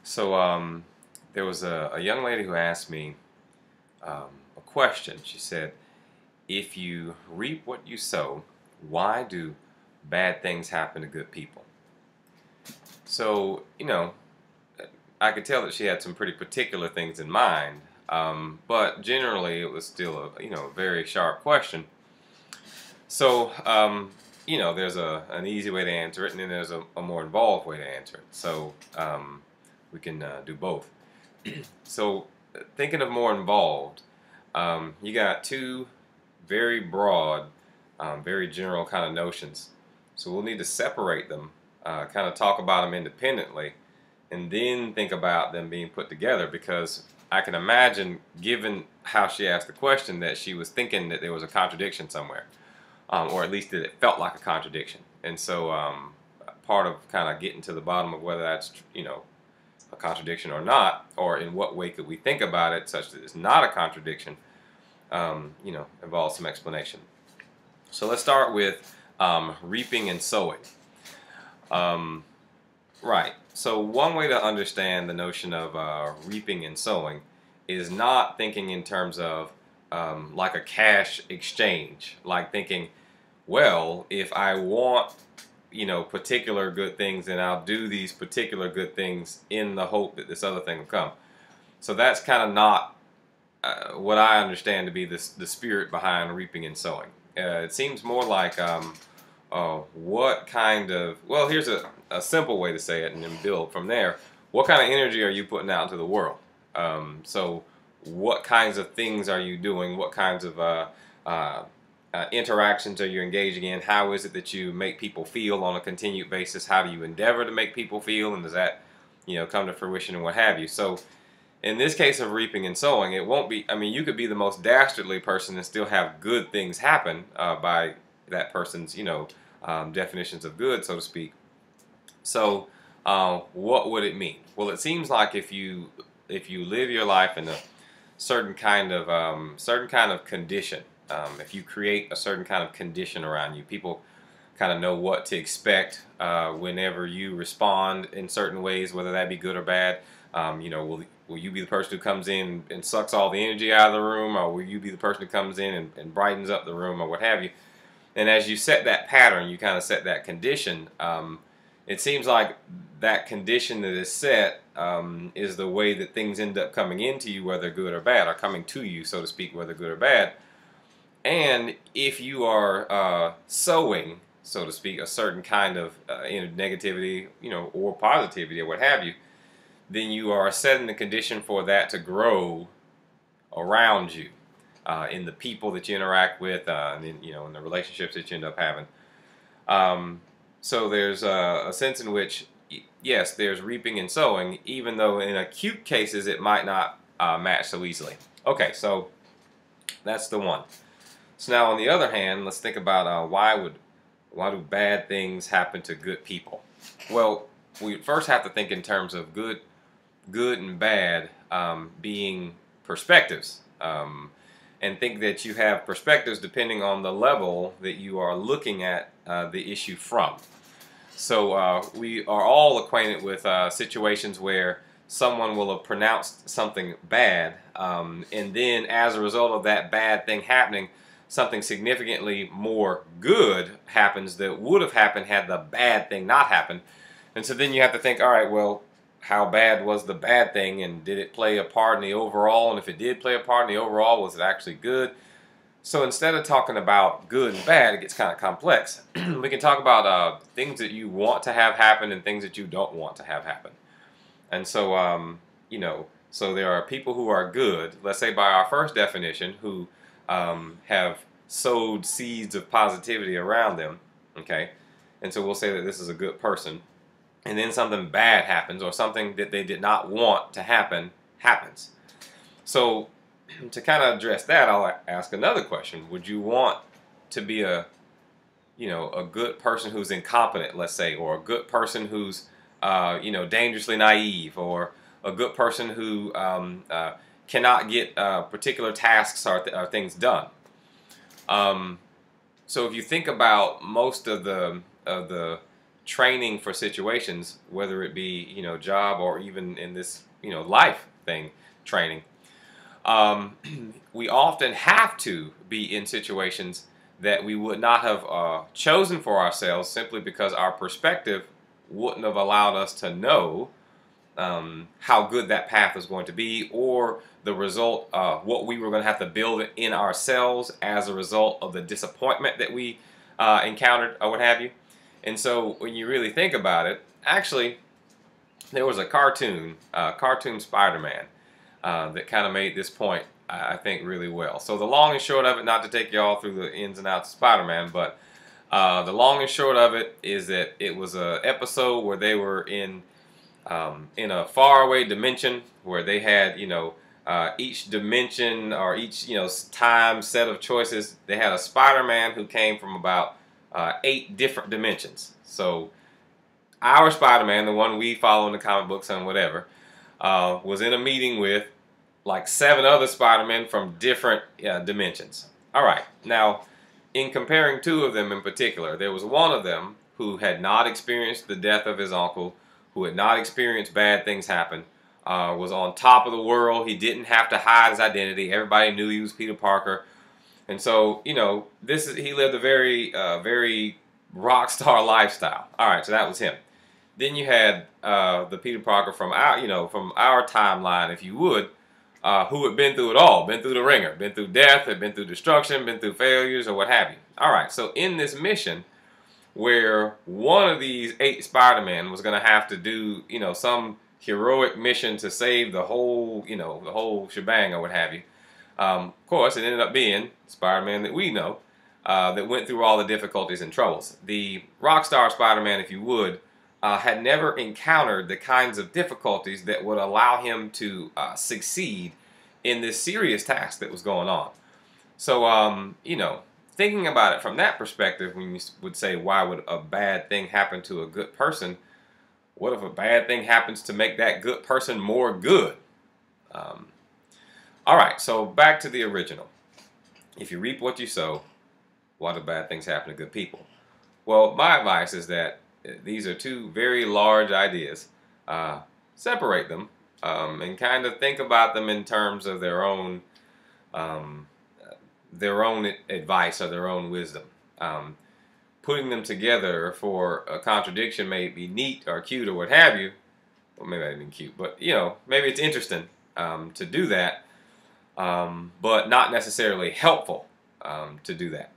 So there was a young lady who asked me a question. She said, if you reap what you sow, why do bad things happen to good people? So, I could tell that she had some pretty particular things in mind, but generally it was still a very sharp question. So, there's an easy way to answer it, and then there's a more involved way to answer it. So we can do both. So, thinking of more involved, you got two very broad, very general kind of notions. So we'll need to separate them, kind of talk about them independently, and then think about them being put together, because I can imagine, given how she asked the question, that she was thinking that there was a contradiction somewhere, or at least that it felt like a contradiction. And so part of kind of getting to the bottom of whether that's, a contradiction or not, or in what way could we think about it such that it's not a contradiction, involves some explanation. So let's start with reaping and sowing. Right. So one way to understand the notion of reaping and sowing is not thinking in terms of like a cash exchange, like thinking, well, if I want particular good things, then I'll do these particular good things in the hope that this other thing will come. So that's kind of not what I understand to be the spirit behind reaping and sowing. It seems more like what kind of, well, here's a simple way to say it and then build from there. What kind of energy are you putting out into the world? So what kinds of things are you doing? What kinds of interactions are you engaging in? How is it that you make people feel on a continued basis? How do you endeavor to make people feel? And does that, come to fruition and what have you? So in this case of reaping and sowing, it won't be, you could be the most dastardly person and still have good things happen by that person's, definitions of good, so to speak. So what would it mean? Well, it seems like if you live your life in a certain kind of condition, if you create a certain kind of condition around you, people kind of know what to expect whenever you respond in certain ways, whether that be good or bad. Will you be the person who comes in and sucks all the energy out of the room, or will you be the person who comes in and brightens up the room, or what have you? And as you set that pattern, you kind of set that condition. It seems like that condition that is set is the way that things end up coming into you, whether good or bad, or coming to you, so to speak, whether good or bad. And if you are sowing, so to speak, a certain kind of negativity, or positivity, or what have you, then you are setting the condition for that to grow around you, in the people that you interact with, and in the relationships that you end up having. So there's a sense in which, yes, there's reaping and sowing, even though in acute cases it might not match so easily. Okay, so that's the one. So now on the other hand, let's think about why do bad things happen to good people? Well, we first have to think in terms of good and bad being perspectives, and think that you have perspectives depending on the level that you are looking at the issue from. So we are all acquainted with situations where someone will have pronounced something bad, and then as a result of that bad thing happening, something significantly more good happens that would have happened had the bad thing not happened. And so then you have to think, all right, well, how bad was the bad thing, and did it play a part in the overall? And if it did play a part in the overall, was it actually good? So instead of talking about good and bad, it gets kind of complex. We can talk about things that you want to have happen and things that you don't want to have happen. And so, so there are people who are good, let's say by our first definition, who have sowed seeds of positivity around them, okay? And so we'll say that this is a good person. And then something bad happens, or something that they did not want to happen happens. So to kind of address that, I'll ask another question. Would you want to be a good person who's incompetent, let's say, or a good person who's dangerously naive, or a good person who cannot get particular tasks or things done? So if you think about most of the training for situations, whether it be, job or even in this, life thing, training. We often have to be in situations that we would not have chosen for ourselves, simply because our perspective wouldn't have allowed us to know how good that path was going to be, or the result, what we were going to have to build in ourselves as a result of the disappointment that we encountered, or what have you. And so when you really think about it, actually, there was a cartoon Spider-Man, that kind of made this point, I think, really well. So the long and short of it, not to take you all through the ins and outs of Spider-Man, but the long and short of it is that it was an episode where they were in a faraway dimension, where they had, each dimension, or each, time set of choices. They had a Spider-Man who came from about 8 different dimensions. So our Spider-Man, the one we follow in the comic books and whatever, was in a meeting with like 7 other Spider-Men from different dimensions. All right, now in comparing 2 of them in particular, there was one of them who had not experienced the death of his uncle, who had not experienced bad things happen, was on top of the world. He didn't have to hide his identity. Everybody knew he was Peter Parker. And so, he lived a very, very rock star lifestyle. All right, so that was him. Then you had the Peter Parker from our timeline, if you would, who had been through it all, been through the ringer, been through death, had been through destruction, been through failures, or what have you. All right, so in this mission, where one of these 8 Spider-Men was going to have to do, some heroic mission to save the whole, the whole shebang, or what have you. Of course, it ended up being Spider-Man that we know, that went through all the difficulties and troubles. The Rockstar Spider-Man, if you would, had never encountered the kinds of difficulties that would allow him to succeed in this serious task that was going on. So, thinking about it from that perspective, when you would say, why would a bad thing happen to a good person? What if a bad thing happens to make that good person more good? All right, so back to the original. If you reap what you sow, why do bad things happen to good people? Well, my advice is that these are 2 very large ideas. Separate them, and kind of think about them in terms of their own advice or their own wisdom. Putting them together for a contradiction may be neat or cute or what have you. Well, maybe I didn't mean cute, but maybe it's interesting to do that, but not necessarily helpful to do that.